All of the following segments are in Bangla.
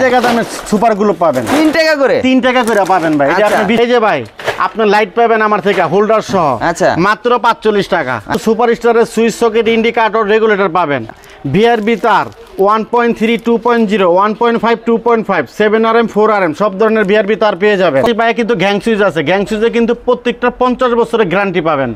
টাকা দামে সুপার গুলো পাবেন। 3 টাকা করে? 3 টাকা করে পাবেন ভাই। এটা আপনি এই যে ভাই আপনার লাইট পাবেন আমার থেকে হোল্ডার সহ। আচ্ছা, মাত্র 45 টাকা। সুপার স্টারের সুইচ সকেট ইন্ডিকেটর রেগুলেটর পাবেন। বিআরবি তার 1.3 2.0 1.5 2.5 7RM 4RM সব ধরনের বিআরবি তার পেয়ে যাবেন। এই ভাই কিন্তু গ্যাং সুইচ আছে। গ্যাং সুইচে কিন্তু প্রত্যেকটা 50 বছরের গ্যারান্টি পাবেন।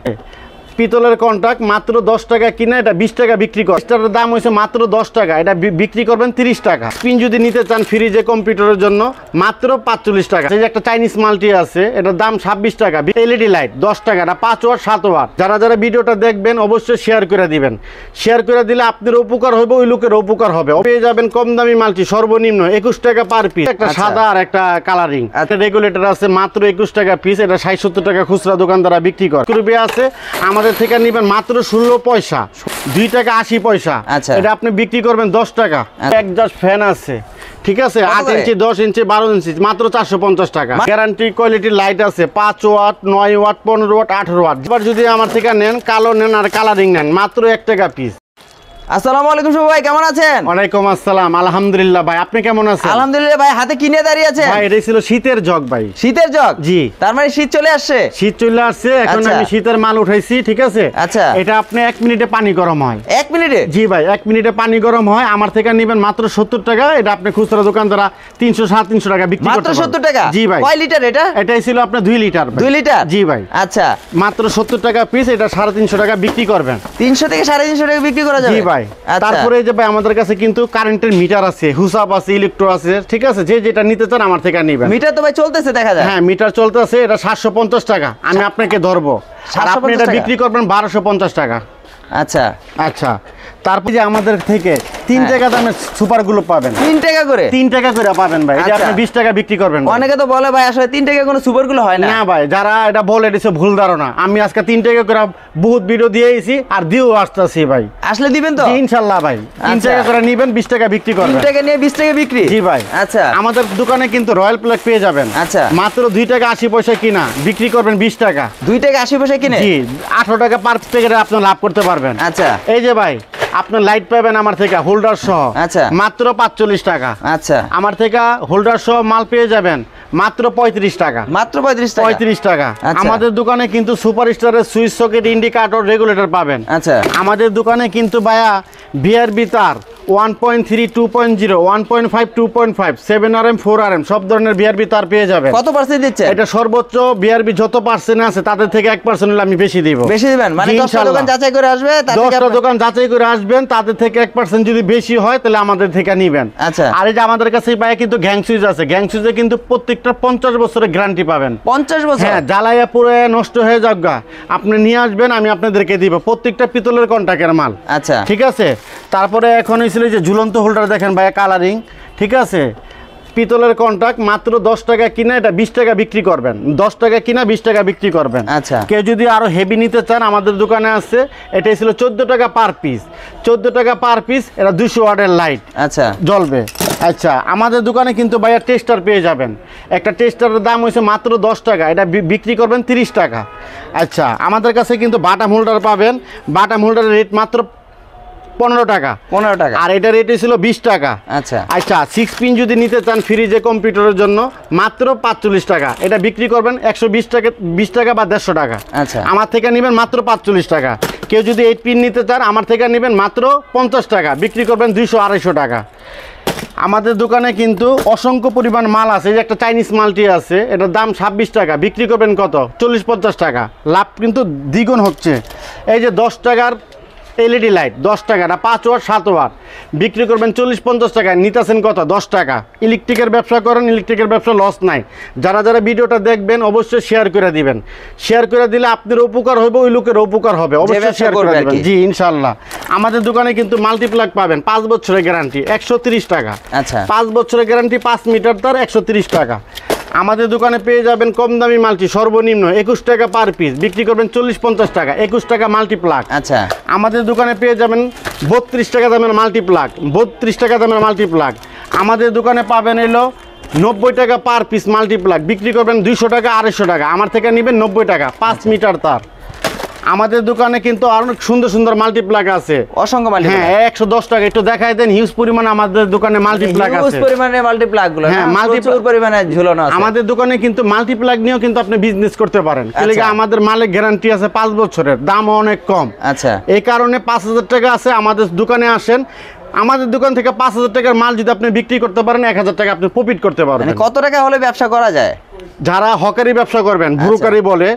পিতলের কন্টাক্ট মাত্র 10 টাকা কিনে এটা 20 টাকা বিক্রি করে। এটার দাম হয়েছে মাত্র 10 টাকা, এটা বিক্রি করবেন 30 টাকা। স্পিন যদি নিতে চান ফ্রিজে কম্পিউটারের জন্য মাত্র 45 টাকা। এই যে একটা চাইনিজ মাল্টি আছে, এটার দাম 26 টাকা। এলইডি লাইট 10 টাকা, এটা 5 ওয়াট 7 ওয়াট। যারা যারা ভিডিওটা দেখবেন অবশ্যই শেয়ার করে দিবেন। শেয়ার করে দিলে আপনার উপকার হবে, ওই লোকের উপকার হবে। পেয়ে যাবেন কম দামি মাল্টি সর্বনিম্ন 21 টাকা পার পিস। একটা সাদা আর একটা কালারিং। একটা রেগুলেটর আছে মাত্র 21 টাকা পিস, এটা 60-70 টাকা খুচরা দোকানদাররা বিক্রি করে। রুপি আছে আমাদের থেকে নেবেন মাত্র 16 পয়সা, 2 টাকা 80 পয়সা। এটা আপনি বিক্রি করবেন 10 টাকা। একজাস্ট ফ্যান আছে, ঠিক আছে, 8 ইঞ্চি 10 ইঞ্চি 12 ইঞ্চি মাত্র 450 টাকা। গ্যারান্টি কোয়ালিটির লাইট আছে 5 ওয়াট 9 ওয়াট 15 ওয়াট 18 ওয়াট। এবার যদি আমার থেকে নেন কালো নেন আর কালারিং নেন মাত্র 1 টাকা পিস। আসসালামু আলাইকুম শুভ ভাই, কেমন আছেন? ওয়ালাইকুম আসসালাম, আলহামদুলিল্লাহ ভাই, আপনি কেমন আছেন? আলহামদুলিল্লাহ ভাই। হাতে কি নিয়ে দাঁড়িয়ে আছেন? ভাই এটা ছিল শীতের জগ ভাই। শীতের জগ? জি। তার মানে শীত চলে আসছে? শীত চলে আসছে, এখন আমি শীতের মাল উঠাইছি, ঠিক আছে। আচ্ছা, এটা আপনি 1 মিনিটে পানি গরম হয়। 1 মিনিটে? জি ভাই, 1 মিনিটে পানি গরম হয়। আমার থেকে নেবেন মাত্র 70 টাকা। এটা আপনি খুচরা দোকানদারা 300 350 টাকা বিক্রি করতে পারবেন। মাত্র 70 টাকা? জি ভাই। কয় লিটার এটা? এটাই ছিল আপনার 2 লিটার। 2 লিটার? জি ভাই। আচ্ছা, মাত্র 70 টাকা পিস, এটা 350 টাকা বিক্রি করবেন। 300 থেকে 350 টাকা বিক্রি করা যাবে? জি ভাই। তারপরে এই যে ভাই আমাদের কাছে কিন্তু কারেন্টের মিটার আছে, হুসাব আছে, ইলেকট্রো আছে, ঠিক আছে। যে যেটা নিতে চান আমার থেকে নেবেন। মিটার তো ভাই চলতেছে দেখা যায়। হ্যাঁ মিটার চলতেছে, এটা 750 টাকা। আমি আপনাকে ধরবো, আর আপনি এটা বিক্রি করবেন 1250 টাকা। আচ্ছা আচ্ছা। তারপর যে আমাদের থেকে 3 টাকা দামের সুপার গুলো পাবেন। 3 টাকা করে? 3 টাকা করে পাবেন ভাই। এটা আপনি 20 টাকা বিক্রি করবেন। অনেকে তো বলে ভাই আসলে 3 টাকা কোনো সুপার গুলো হয় না। না ভাই, যারা এটা বলে এটা ভুল ধারণা। আমি আজকে 3 টাকা করে বহুত ভিডিও দিয়েছি আর দিও আসতেছি ভাই। আসলে দিবেন তো? ইনশাআল্লাহ ভাই। 3 টাকা করে নেবেন, 20 টাকা বিক্রি করবেন। 3 টাকা নিয়ে 20 টাকা বিক্রি? জি ভাই। আচ্ছা। আমাদের দোকানে কিন্তু রয়্যাল প্লাগ পেয়ে যাবেন। আচ্ছা। মাত্র 2 টাকা 80 পয়সা কিনা, বিক্রি করবেন 20 টাকা। 2 টাকা 80 পয়সা কিনে? জি, 18 টাকা পার প্যাকেটে আপনি লাভ করতে পারবেন। আচ্ছা। এই যে ভাই আপনার লাইট পাবেন আমার থেকে হোল্ডার সহ। আচ্ছা। মাত্র 45 টাকা। আচ্ছা। আমার থেকে হোল্ডার সহ মাল পেয়ে যাবেন মাত্র 35 টাকা। মাত্র 35 টাকা? আমাদের দোকানে কিন্তু সুপার স্টারের সুইচ সকেট ইন্ডিকেটর রেগুলেটর পাবেন। আচ্ছা। আমাদের দোকানে কিন্তু ভাইয়া বিআরবি তার 1.3 2.0 1.5 2.5 7RM 4RM সব ধরনের বিআরবি তার পেয়ে যাবেন। কত পার্সেন্ট দিচ্ছে? এটা সর্বোচ্চ বিআরবি যত পার্সেন্ট আছে তাদের থেকে 1% হলে আমি বেশি দিব। বেশি দিবেন মানে 10টা দোকান যাচাই করে আসবে, 10টা দোকান যাচাই করে আসবেন, তাদের থেকে 1% যদি বেশি হয় তাহলে আমাদের থেকে নেবেন। আচ্ছা। আর এই যে আমাদের কাছে ভাই কিন্তু গ্যাং সুইচ আছে। গ্যাং সুইচে কিন্তু প্রত্যেকটা 50 বছরের গ্যারান্টি পাবেন। 50 বছর? হ্যাঁ, জ্বালাইয়া পুরো নষ্ট হয়ে যাগা আপনি নিয়ে আসবেন, আমি আপনাদেরকে দিব। প্রত্যেকটা পিতলের কন্টাক্টের মাল। আচ্ছা, ঠিক আছে। তারপরে এখন হয়েছিল যে ঝুলন্ত হোল্ডার দেখেন ভাই, কালারিং, ঠিক আছে। পিতলের কন্টাক্ট মাত্র 10 টাকা কিনা, এটা 20 টাকা বিক্রি করবেন। 10 টাকা কিনা 20 টাকা বিক্রি করবেন। আচ্ছা। কেউ যদি আরো হেভি নিতে চান আমাদের দোকানে আছে, এটাই ছিল 14 টাকা পার পিস। 14 টাকা পার পিস, এটা 200 ওয়াটের লাইট। আচ্ছা, জ্বলবে। আচ্ছা, আমাদের দোকানে কিন্তু ভাইয়া টেস্টার পেয়ে যাবেন। একটা টেস্টারের দাম হয়েছে মাত্র 10 টাকা, এটা বিক্রি করবেন 30 টাকা। আচ্ছা, আমাদের কাছে কিন্তু বাটাম হোল্ডার পাবেন। বাটাম হোল্ডারের রেট মাত্র 15 টাকা। 15 টাকা? আর এটা রেট ছিল 20 টাকা। আচ্ছা। আচ্ছা, 6 পিন যদি নিতে চান ফ্রিজে কম্পিউটারের জন্য মাত্র 45 টাকা, এটা বিক্রি করবেন 120 টাকা 20 টাকা বা 150 টাকা। আচ্ছা। আমার থেকে নেবেন মাত্র 45 টাকা। কেউ যদি 8 পিন নিতে চান আমার থেকে নেবেন মাত্র 50 টাকা, বিক্রি করবেন 200-250 টাকা। আমাদের দোকানে কিন্তু অসংখ্য পরিমাণ মাল আছে। এই যে একটা চাইনিজ মালটি আছে, এটার দাম 26 টাকা, বিক্রি করবেন কত? 40-50 টাকা। লাভ কিন্তু দ্বিগুণ হচ্ছে। এই যে 10 টাকার এলইডি লাইট 10 টাকা, 5 ওয়াট 7 ওয়াট, বিক্রি করবেন 40-50 টাকা। নিতেছেন কত? 10 টাকা। ইলেকট্রিকের ব্যবসা করেন, ইলেকট্রিকের ব্যবসা লস নাই। যারা যারা ভিডিওটা দেখবেন অবশ্যই শেয়ার করে দিবেন। শেয়ার করে দিলে আপনার উপকার হবে, ওই লোকের উপকার হবে। অবশ্যই শেয়ার করে দিবেন। জি ইনশাআল্লাহ। আমাদের দোকানে কিন্তু মাল্টিপ্লাগ পাবেন 5 বছরের গ্যারান্টি 130 টাকা। আচ্ছা। 5 বছরের গ্যারান্টি 5 মিটার তার 130 টাকা। আমাদের দোকানে পেয়ে যাবেন কম দামি মাল্টি সর্বনিম্ন 21 টাকা পার পিস, বিক্রি করবেন 40-50 টাকা। 21 টাকা মাল্টিপ্লাগ। আচ্ছা। আমাদের দোকানে পেয়ে যাবেন 32 টাকা দামের মাল্টিপ্লাগ। 32 টাকা দামের মাল্টিপ্লাগ। আমাদের দোকানে পাবেন এলো 90 টাকা পার পিস মাল্টিপ্লাগ, বিক্রি করবেন 200 টাকা 250 টাকা। আমার থেকে নেবেন 90 টাকা 5 মিটার তার। আমাদের দোকানে কিন্তু অনেক সুন্দর সুন্দর মাল্টিপ্লাগ আছে, অসংখ্য মাল্টিপ্লাগ। হ্যাঁ 110 টাকা। একটু দেখাই দেন, হিউজ পরিমাণ আমাদের দোকানে মাল্টিপ্লাগ আছে, হিউজ পরিমাণে মাল্টিপ্লাগ গুলো, হ্যাঁ প্রচুর পরিমাণে ঝুলানো আছে। আমাদের দোকানে কিন্তু মাল্টিপ্লাগ নিয়েও কিন্তু আপনি বিজনেস করতে পারেন। এলাকা আমাদের মালের গ্যারান্টি আছে 5 বছরের, দাম অনেক কম। আচ্ছা, এই কারণে 5000 টাকা আছে। আমাদের দোকানে আসেন, আমাদের দোকান থেকে 5000 টাকার মাল যদি আপনি বিক্রি করতে পারেন 1000 টাকা আপনি প্রফিট করতে পারবেন। মানে কত টাকা হলে ব্যবসা করা যায়? যারা হকারি ব্যবসা করবেন, ব্রোকারি বলে,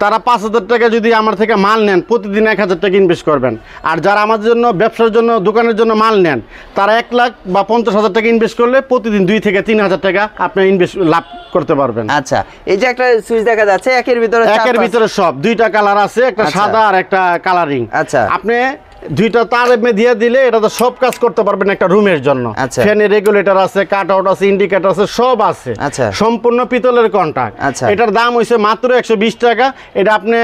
তারা 5000 টাকা যদি আমার থেকে মাল নেন প্রতিদিন 1000 টাকা ইনভেস্ট করবেন। আর যারা আমাদের জন্য ব্যবসার জন্য দোকানের জন্য মাল নেন, তারা 1 লাখ বা 50,000 টাকা ইনভেস্ট করলে প্রতিদিন 2 থেকে 3000 টাকা আপনি ইনভেস্ট লাভ করতে পারবেন। আচ্ছা, এই যে একটা সুইচ দেখা যাচ্ছে, একের ভিতরে সব 2টা কালার আছে, একটা সাদা আর একটা কালারিং। আচ্ছা, আপনি 2টা তার দিয়ে দিলে এটা তো সব কাজ করতে পারবেন একটা রুমের জন্য। আচ্ছা, ফ্যানের রেগুলেটর আছে, কাট আউট আছে, ইন্ডিকেটর আছে, সব আছে। আচ্ছা, সম্পূর্ণ পিতলের কন্টাক্ট। আচ্ছা, এটার দাম হইছে মাত্র 120 টাকা। এটা আপনি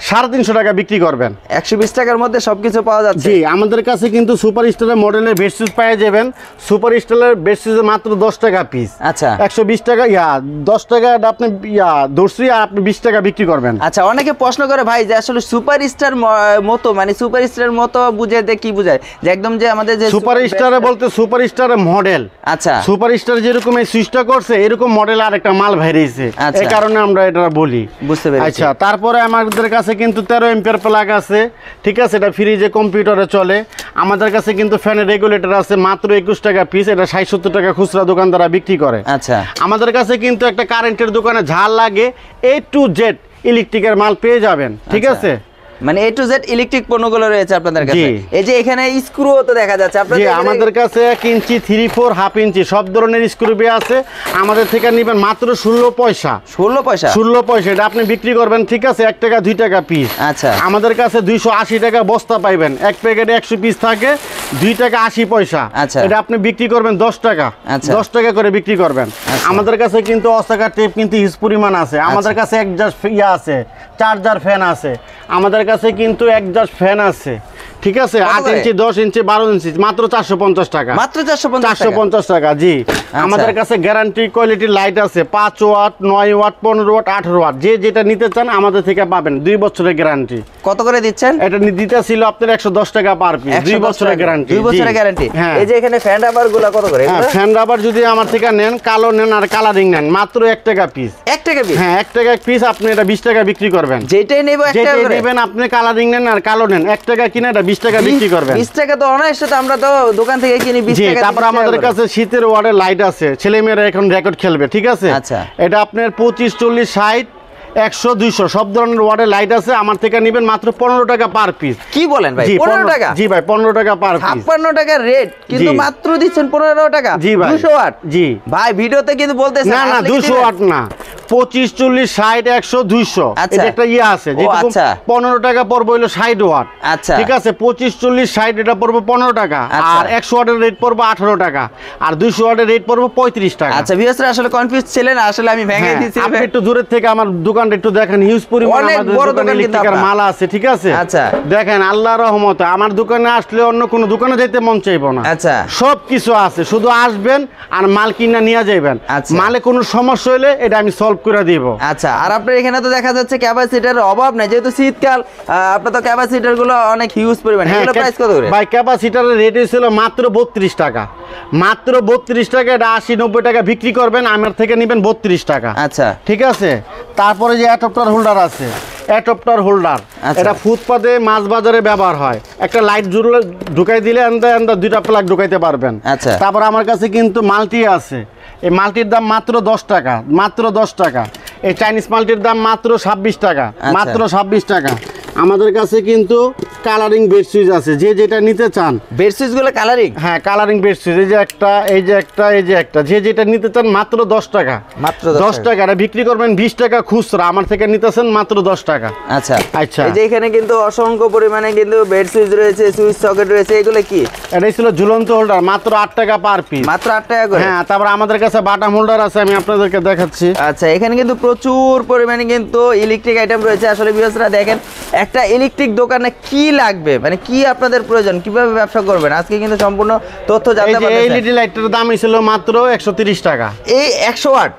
350 টাকা বিক্রি করবেন। 120 টাকার মধ্যে সবকিছু পাওয়া যাচ্ছে। জি, আমাদের কাছে কিন্তু সুপার স্টারের মডেলের বেডশিট পেয়ে যাবেন। সুপার স্টারের বেডশিট মাত্র 10 টাকা পিস। আচ্ছা, 120 টাকা 10 টাকা আপনি দর্শি আর আপনি 20 টাকা বিক্রি করবেন। আচ্ছা, অনেকে প্রশ্ন করে ভাই যে আসলে সুপার স্টার মতো, মানে সুপার স্টারের মতো বুঝাতে কি বোঝায়? যে একদম যে আমাদের যে সুপার স্টারে বলতে সুপার স্টারের মডেল। আচ্ছা, সুপার স্টার যেরকম এই সুইচটা করছে এরকম মডেল আর একটা মাল বেরিয়েছে, এই কারণে আমরা এটা বলি। বুঝতে পেরেছি। আচ্ছা, তারপরে আমাদের কাছে কিন্তু 13 এম্পিয়ার প্লাগ আছে, ঠিক আছে, এটা ফ্রিজে কম্পিউটারে চলে। আমাদের কাছে কিন্তু ফ্যানের রেগুলেটর আছে মাত্র 21 টাকা পিস, এটা 60-70 টাকা খুচরা দোকানদাররা বিক্রি করে। আচ্ছা, আমাদের কাছে কিন্তু একটা কারেন্টের দোকানে ঝাল লাগে A to Z ইলেকট্রিকের মাল পেয়ে যাবেন, ঠিক আছে। মানে A to Z ইলেকট্রিক পণ্যগুলো রয়েছে আপনাদের কাছে। এই যে এখানে স্ক্রু তো দেখা যাচ্ছে আপনাদের। আমাদের কাছে 1 ইঞ্চি, 3/4, হাফ ইঞ্চি সব ধরনের স্ক্রু আছে। আমাদের থেকে নেবেন মাত্র 16 পয়সা। 16 পয়সা? 16 পয়সা। এটা আপনি বিক্রি করবেন, ঠিক আছে, 1 টাকা 2 টাকা পিস। আচ্ছা, আমাদের কাছে 280 টাকা বস্তা পাইবেন। এক প্যাকেটে 100 পিস থাকে, 2 টাকা 80 পয়সা। আচ্ছা, এটা আপনি বিক্রি করবেন 10 টাকা। আচ্ছা, 10 টাকা করে বিক্রি করবেন। আমাদের কাছে কিন্তু অসাকার টেপ কিন্তু হিউজ পরিমাণ আছে। আমাদের কাছে একজাস্ট আছে, চার্জার ফ্যান আছে। আমাদের কাছে কিন্তু একজাস্ট ফ্যান আছে, ঠিক আছে, 8 ইঞ্চি, 10 ইঞ্চি, 12 ইঞ্চি, মাত্র 450 টাকা। মাত্র 450 টাকা। জি, আমাদের কাছে গ্যারান্টি কোয়ালিটির লাইট আছে 5 ওয়াট, 9 ওয়াট, 15 ওয়াট, 18 ওয়াট। যে যেটা নিতে চান আমাদের থেকে পাবেন। 2 বছরের গ্যারান্টি। কত করে দিচ্ছেন? এটা দিতে ছিল আপনার 110 টাকা পার পিস। 2 বছরের গ্যারান্টি। 2 বছরের গ্যারান্টি। হ্যাঁ। এই যে এখানে ফ্যান রাবার গুলো কত করে? হ্যাঁ, ফ্যান রাবার যদি আমার থেকে নেন, কালো নেন আর কালারিং নেন, মাত্র 1 টাকা পিস। 1 টাকা পিস? হ্যাঁ, 1 টাকা পিস। আপনি এটা 20 টাকা বিক্রি করবেন। যেটাই নেব 1 টাকা করে নেবেন। আপনি কালারিং নেন আর কালো নেন, 1 টাকা কিনে এটা 20 টাকা বিক্রি করবেন। 20 টাকা তো অনায়াসে, তো আমরা তো দোকান থেকে কিনি 20 টাকা। তারপর আমাদের কাছে শীতের ওয়ার্ডের লাইট আছে, ছেলেমেয়েরা এখন রেকর্ড খেলবে, ঠিক আছে। আচ্ছা, এটা আপনার 25, 40, 60, 100, 200 সব ধরনের ওয়ার্ডের লাইট আছে। আমার থেকে নেবেন মাত্র 15 টাকা পার পিস। কি বলেন ভাই? 15 টাকা? জি ভাই, 15 টাকা পার পিস। 56 টাকা রেট, কিন্তু মাত্র দিচ্ছেন 15 টাকা। জি ভাই, 200 ওয়াট? জি ভাই, ভিডিওতে কিন্তু বলতেছেন না 200 ওয়াট না, 25, 40, 60, 100, 200 এটা একটা আছে, যেরকম 15 টাকা পড়বে হলো 60 ওয়াট। আচ্ছা, ঠিক আছে, 25, 40, 60 এটা পড়বে 15 টাকা। আর 100 ওয়াটের রেট পড়বে 18 টাকা, আর 200 ওয়াটের রেট পড়বে 35 টাকা। আচ্ছা, ভিউয়ার্সরা আসলে কনফিউজ ছিলেন, আসলে আমি ভেঙে দিয়েছি। আপনি একটু দূরের থেকে আমার দোকানটা একটু দেখেন, হিউজ পরিমাণ আমাদের দোকানে ইলেকট্রিকের মাল আছে, ঠিক আছে। আচ্ছা, দেখেন, আল্লাহর রহমতে আমার দোকানে আসলে অন্য কোনো দোকানে যেতে মন চাইবো না। আচ্ছা, সব কিছু আছে, শুধু আসবেন আর মাল কিনা নিয়ে যাবেন। মালে কোনো সমস্যা হলে এটা আমি সলভ করে দিব। আচ্ছা, আর আপনার এখানে তো দেখা যাচ্ছে ক্যাপাসিটার অভাব নাই, যেহেতু শীতকাল, আপনার তো ক্যাপাসিটার গুলো অনেক হিউজ পরিমাণ। এগুলো প্রাইস কত করে ভাই? ক্যাপাসিটারের রেট ছিল মাত্র 32 টাকা। মাত্র 32 টাকা। এটা 80-90 টাকা বিক্রি করবেন, আমার থেকে নেবেন 32 টাকা। আচ্ছা, ঠিক আছে। তারপরে যে অ্যাডাপ্টার হোল্ডার আছে, অ্যাডাপ্টার হোল্ডার, এটা ফুটপাতে মাছ বাজারে ব্যবহার হয়। একটা লাইট জুড়লে ঢুকাই দিলে আন্দা 2টা প্লাগ ঢুকাইতে পারবেন। আচ্ছা, তারপর আমার কাছে কিন্তু মাল্টি আছে। এই মাল্টির দাম মাত্র 10 টাকা, মাত্র 10 টাকা। এই চাইনিজ মাল্টির দাম মাত্র 26 টাকা, মাত্র 26 টাকা। আমাদের কাছে কিন্তু কালারিং বেড সুইচ আছে, যে যেটা নিতে চান। বেড সুইচ গুলো কালারিং? হ্যাঁ, কালারিং বেড সুইচ, এই যে একটা, এই যে একটা, এই যে একটা, যে যেটা নিতে চান মাত্র 10 টাকা, মাত্র 10 টাকা। এটা বিক্রি করবেন 20 টাকা খুচরা, আমার থেকে নিতেছেন মাত্র 10 টাকা। আচ্ছা, আচ্ছা। এই যে এখানে কিন্তু অসংখ্য পরিমাণে কিন্তু বেড সুইচ রয়েছে, সুইচ সকেট রয়েছে, এগুলো কি? এটাই ছিল ঝুলন্ত হোল্ডার, মাত্র 8 টাকা পার পিস। মাত্র 8 টাকা করে? হ্যাঁ। তারপর আমাদের কাছে বাটাম হোল্ডার আছে, আমি আপনাদেরকে দেখাচ্ছি। আচ্ছা, এখানে কিন্তু প্রচুর পরিমাণে কিন্তু ইলেকট্রিক আইটেম রয়েছে। আসলে ভিউয়ার্সরা দেখেন, একটা ইলেকট্রিক দোকানে কি লাগবে, মানে কি আপনাদের প্রয়োজন, কিভাবে ব্যবসা করবেন, আজকে কিন্তু সম্পূর্ণ তথ্য জানতে পারবেন। এই এলইডি লাইটটার দাম ছিল মাত্র 130 টাকা। এই 100 ওয়াট?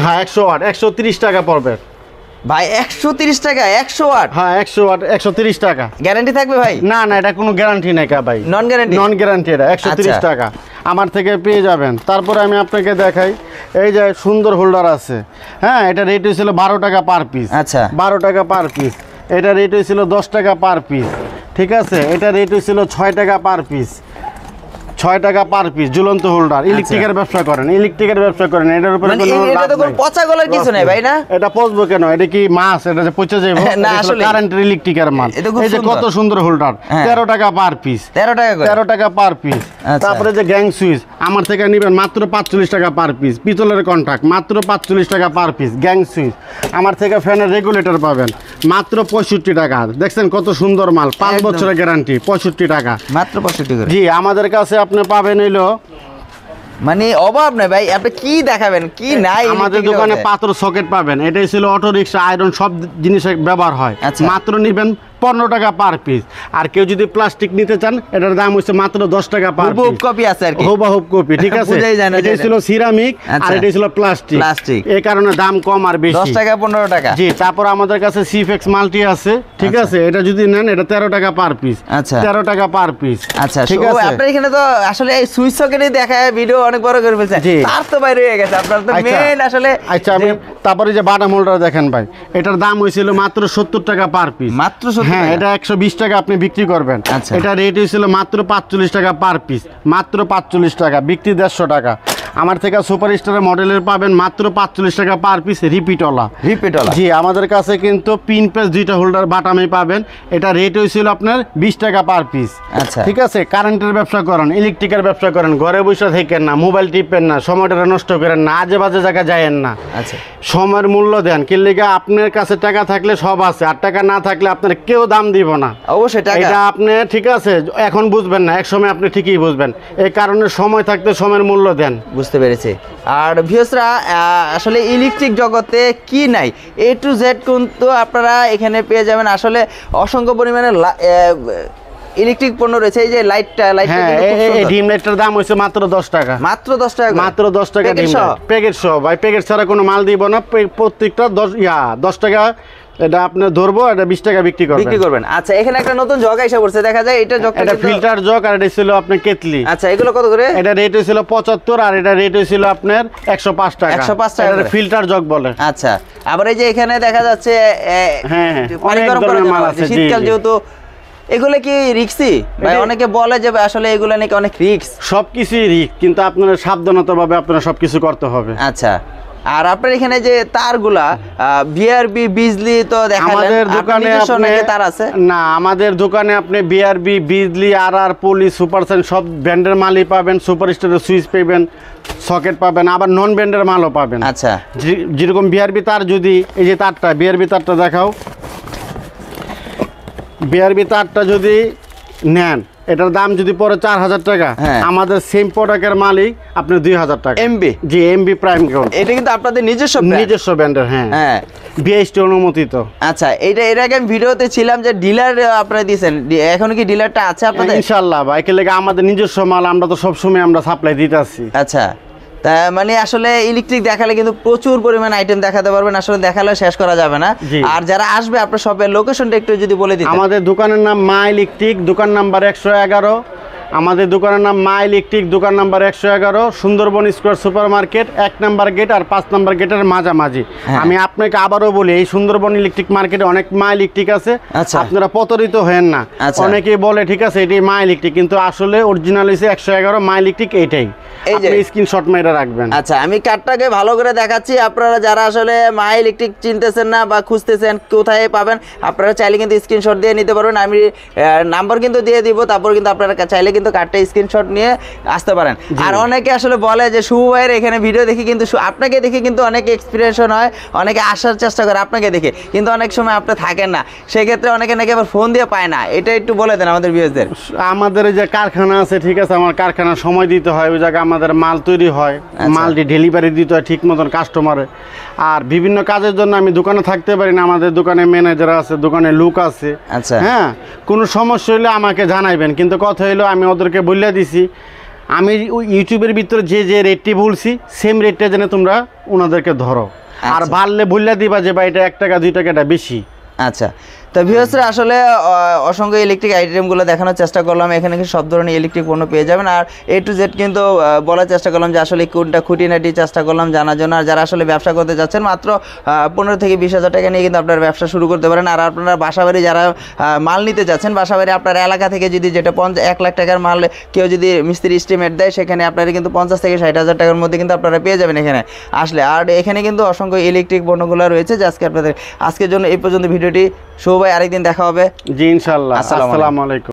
হ্যাঁ, 100 ওয়াট 130 টাকা পড়বে। ভাই 130 টাকা 100 ওয়াট। হ্যাঁ 100 ওয়াট 130 টাকা। গ্যারান্টি থাকবে ভাই? না না, এটা কোনো গ্যারান্টি নাই কা ভাই, নন গ্যারান্টি। নন গ্যারান্টি, এটা 130 আচ্ছা। টাকা আমার থেকে পেয়ে যাবেন। তারপরে আমি আপনাকে দেখাই, এই যে সুন্দর হোল্ডার আছে, হ্যাঁ এটা রেট হয়েছিল 12 টাকা পার পিস। আচ্ছা 12 টাকা পার পিস। এটা রেট হয়েছিল 10 টাকা পার পিস, ঠিক আছে। এটা রেট হয়েছিল 6 টাকা পার পিস, 6 টাকা পার পিস। ঝুলন্ত হোল্ডার, ইলেকট্রিকের ব্যবসা করেন, ইলেকট্রিকের ব্যবসা করেন, এটার উপরে মানে কোনো এটা লাভ তো কোনো নাই। পচা গলার কিছু নাই ভাই না? এটা পচবো কেন? এটা কি মাছ? এটা যে পচে যাবে না, আসলে কারেন্টের ইলেকট্রিকের মাল। এটা খুব এই যে কত সুন্দর হোল্ডার, হ্যাঁ। 13 টাকা পার পিস। 13 টাকা করে? 13 টাকা পার পিস। আচ্ছা। তারপরে যে গ্যাং সুইচ আমার থেকে নেবেন মাত্র 45 টাকা পার পিস। পিতলের কন্টাক্ট মাত্র 45 টাকা পার পিস। গ্যাং সুইচ আমার থেকে ফ্যানের রেগুলেটর পাবেন মাত্র 65 টাকা। দেখছেন কত সুন্দর মাল, 5 একদম। বছরের গ্যারান্টি, 65 টাকা। মাত্র 65 করে? জি, আমাদের কাছে আপনি পাবেন হইলো, মানে অভাব নাই ভাই, আপনি কি দেখাবেন কি নাই? আমাদের electric দোকানে জগতে? পাথর সকেট পাবেন। এটাই ছিল অটো রিক্সা, আয়রন সব জিনিসে ব্যবহার হয়। আচ্ছা। মাত্র নেবেন 15 টাকা পার পিস। আর কেউ যদি প্লাস্টিক নিতে চান, এটার দাম হচ্ছে মাত্র 10 টাকা পার হুবহুব পিস। কপি আছে আর কি? হুবহুব কপি, ঠিক আছে। বুঝাই যায় না এটাই যেটা। ছিল সিরামিক আর আচ্ছা। এটাই ছিল প্লাস্টিক। প্লাস্টিক। এই কারণে দাম কম আর 10 বেশি। টাকা 15 টাকা? জি, তারপর আমাদের কাছে সিফেক্স মাল্টি আছে, ঠিক আচ্ছা। আছে। এটা যদি নেন, এটা 13 টাকা পার পিস। আচ্ছা। 13 টাকা পার পিস। আচ্ছা ঠিক ও, আছে। আপনার এখানে তো আসলে এই সুইচ সকেটই দেখায়, ভিডিও অনেক বড় করে ফেলছে, জি। তার তো বাইরে হয়ে গেছে আপনার তো আচ্ছা। মেন আসলে। আচ্ছা, আমি তারপরে যে বাটাম হোল্ডার দেখেন ভাই, এটার দাম হয়েছিল মাত্র 70 টাকা পার পিস। মাত্র 70 হ্যাঁ, টাকা? এটা 120 টাকা আপনি বিক্রি করবেন। আচ্ছা। এটা রেট হয়েছিল মাত্র 45 টাকা পার পিস, মাত্র 45 টাকা, বিক্রি 150 টাকা। আমার থেকে সুপার স্টারের মডেলের পাবেন মাত্র 45 টাকা পার পিস, রিপিটওয়ালা। রিপিটওয়ালা? জি, আমাদের কাছে কিন্তু পিন পেস 2টা হোল্ডার বাটামে পাবেন। এটা রেট হয়েছিল আপনার 20 টাকা পার পিস। আচ্ছা। ঠিক আছে। কারেন্টের ব্যবসা করেন, ইলেকট্রিকের ব্যবসা করেন, ঘরে বসে থাকেন না, মোবাইল টিপেন না, সময়টা নষ্ট করেন না, আজে বাজে জায়গায় যায়েন না। আচ্ছা। সময়ের মূল্য দেন। কি লেগে? আপনার কাছে টাকা থাকলে সব আছে, আর টাকা না থাকলে আপনার কেউ দাম দিব না। অবশ্যই টাকা। এটা আপনি, ঠিক আছে, এখন বুঝবেন না, এক সময় আপনি ঠিকই বুঝবেন। এই কারণে সময় থাকতে সময়ের মূল্য দেন। বুঝতে পেরেছি। আর ভিউসরা আসলে ইলেকট্রিক জগতে কি নাই, A to Z কিন্তু আপনারা এখানে পেয়ে যাবেন। আসলে অসংখ্য পরিমাণে ইলেকট্রিক পণ্য রয়েছে। এই যে লাইটটা হ্যাঁ, এই ডিম লাইটটার দাম হচ্ছে মাত্র 10 টাকা। মাত্র 10 টাকা করে? মাত্র 10 টাকা প্যাকেট ডিম সহ? লাইট, প্যাকেট সহ ভাই। প্যাকেট ছাড়া কোনো মাল দিব না। প্রত্যেকটা 10 টাকা। এটা আপনি ধরবো, এটা 20 টাকা বিক্রি করবেন। আচ্ছা, এখানে একটা নতুন জগ এসে পড়ছে, দেখা যায় এটা জগটা এটা ফিল্টার জগ, আর এটা ছিল আপনার কেতলি। আচ্ছা, এগুলো কত করে? এটা রেট হয়েছিল 75, আর এটা রেট হয়েছিল আপনার 105 টাকা। 105 টাকা করে? ফিল্টার জগ বলে। আচ্ছা, আবার এই যে এখানে দেখা যাচ্ছে হ্যাঁ, পানি অনেক গরম ধরনের করার মাল জন্য, আছে, জি, শীতকাল জি। যেহেতু, এগুলো কি রিক্সি ভাই? এটা- অনেকে বলে যে আসলে এগুলো নাকি অনেক রিক্স। সবকিছুই রিস্ক, কিন্তু আপনার সাবধানতা ভাবে আপনার সবকিছু করতে হবে। আচ্ছা, আর আপনার এখানে যে তারগুলা বিআরবি বিজলি তো দেখালেন, আমাদের আপনার দোকানে নিজস্ব আপনি, নাকি তার আছে? না, আমাদের দোকানে আপনি বিআরবি, বিজলি, আর পুলিশ, সুপারসাইন সব ব্র্যান্ডের মালই পাবেন। সুপার স্টারের সুইচ পাবেন, সকেট পাবেন, আবার নন ব্র্যান্ডের মালও পাবেন। আচ্ছা, যেরকম বিআরবি তার, যদি এই যে তারটা, বিআরবি তারটা দেখাও। বিআরবি তারটা যদি নেন, এটার দাম যদি পড়ে 4000 টাকা, হ্যাঁ। আমাদের সেম প্রোডাক্টের মালিক আপনি 2000 টাকা। এমবি? জি, এমবি প্রাইম গোল্ড। এটা কিন্তু আপনাদের নিজস্ব brand? নিজস্ব ব্র্যান্ডের, হ্যাঁ, হ্যাঁ। বিএসটি অনুমোদিত। আচ্ছা, এর আগে আমি ভিডিওতে ছিলাম যে ডিলার আপনারা দিয়েছেন, এখন কি ডিলারটা আছে আপনাদের? ইনশাআল্লাহ ভাই, একে লেগে আমাদের নিজস্ব মাল আমরা তো সবসময় আমরা সাপ্লাই দিতে আসছি। আচ্ছা, তা মানে আসলে ইলেকট্রিক দেখালে কিন্তু প্রচুর পরিমাণ আইটেম দেখাতে পারবেন, আসলে দেখালে শেষ করা যাবে না। জি। আর যারা আসবে আপনার শপের লোকেশনটা একটু যদি বলে দিতেন। আমাদের দোকানের নাম মা ইলেকট্রিক, দোকান নাম্বার 111। আমাদের দোকানের নাম মা ইলেকট্রিক, দোকান number 111, Sundarban square super market, 1 number gate আর 5 নাম্বার গেটের মাঝামাঝি। হ্যাঁ। আমি আপনাকে আবারও বলি, এই সুন্দরবন ইলেকট্রিক মার্কেটে অনেক মা ইলেকট্রিক আছে। আচ্ছা। আপনারা প্রতারিত হেন না। আচ্ছা। অনেকেই বলে ঠিক আছে এটি মা ইলেকট্রিক, কিন্তু আসলে অরিজিনাল হচ্ছে 111 মা ইলেকট্রিক, এইটাই। এই যে- আপনি স্ক্রিনশট মেরে রাখবেন। আচ্ছা, আমি কার্ডটাকে ভালো করে দেখাচ্ছি। আপনারা যারা আসলে মা ইলেকট্রিক চিনতেছেন না বা খুঁজতেছেন কোথায় পাবেন, আপনারা চাইলে কিন্তু স্ক্রিনশট দিয়ে নিতে পারবেন। আমি নাম্বার কিন্তু দিয়ে দিব, তারপর কিন্তু আপনারা চাইলে কিন্তু কার্ডটা স্ক্রিনশট নিয়ে আসতে পারেন। আর অনেকে আসলে বলে যে শুভ ভাইয়ের এখানে ভিডিও দেখি, কিন্তু আপনাকে দেখে কিন্তু অনেকে এক্সপিরিয়েন্সন হয়, অনেকে আসার চেষ্টা করে আপনাকে দেখে, কিন্তু অনেক সময় আপনি থাকেন না, সেক্ষেত্রে অনেকে নাকি আবার ফোন দিয়ে পায় না। এটা একটু বলে দেন আমাদের ভিউয়ারদের। আমাদের এই যে কারখানা আছে, ঠিক আছে, আমার কারখানার সময় দিতে হয়, ওই জায়গায় আমাদের মাল তৈরি হয়, মালটি ডেলিভারি দিতে হয় ঠিক মতন কাস্টমারে। আর বিভিন্ন কাজের জন্য আমি দোকানে থাকতে পারি না, আমাদের দোকানে ম্যানেজার আছে, দোকানে লোক আছে। আচ্ছা। হ্যাঁ, কোনো সমস্যা হলে আমাকে জানাইবেন, কিন্তু কথা হলো আমি ওদেরকে বলে দিছি, আমি ওই ইউটিউবের ভিতরে যে রেটটি বলছি সেম রেটটা যেন তোমরা ওনাদেরকে ধরো। আর বাড়লে ভুললে দিবা যে ভাই এটা 1 টাকা 2 টাকাটা বেশি। আচ্ছা, তো ভিউয়ার্সরা আসলে অসংখ্য ইলেকট্রিক আইটেমগুলো দেখানোর চেষ্টা করলাম। এখানে কিন্তু সব ধরনের ইলেকট্রিক পণ্য পেয়ে যাবেন। আর A to Z কিন্তু বলার চেষ্টা করলাম যে আসলে কোনটা খুঁটিনাটি চেষ্টা করলাম জানার জন্য। আর যারা আসলে ব্যবসা করতে যাচ্ছেন মাত্র 15 থেকে 20,000 টাকা নিয়ে কিন্তু আপনার ব্যবসা শুরু করতে পারেন। আর আপনারা বাসাবাড়ি যারা মাল নিতে যাচ্ছেন, বাসাবাড়ি আপনার এলাকা থেকে যদি যেটা 1 লাখ টাকার মাল কেউ যদি মিস্ত্রি এস্টিমেট দেয়, সেখানে আপনারা কিন্তু 50 থেকে 60,000 টাকার মধ্যে কিন্তু আপনারা পেয়ে যাবেন এখানে আসলে। আর এখানে কিন্তু অসংখ্য ইলেকট্রিক পণ্যগুলো রয়েছে যে আজকের জন্য এই পর্যন্ত ভিডিওটি। শুভ ভাই, আরেকদিন দেখা হবে। জি ইনশাআল্লাহ। আসসালামু আলাইকুম।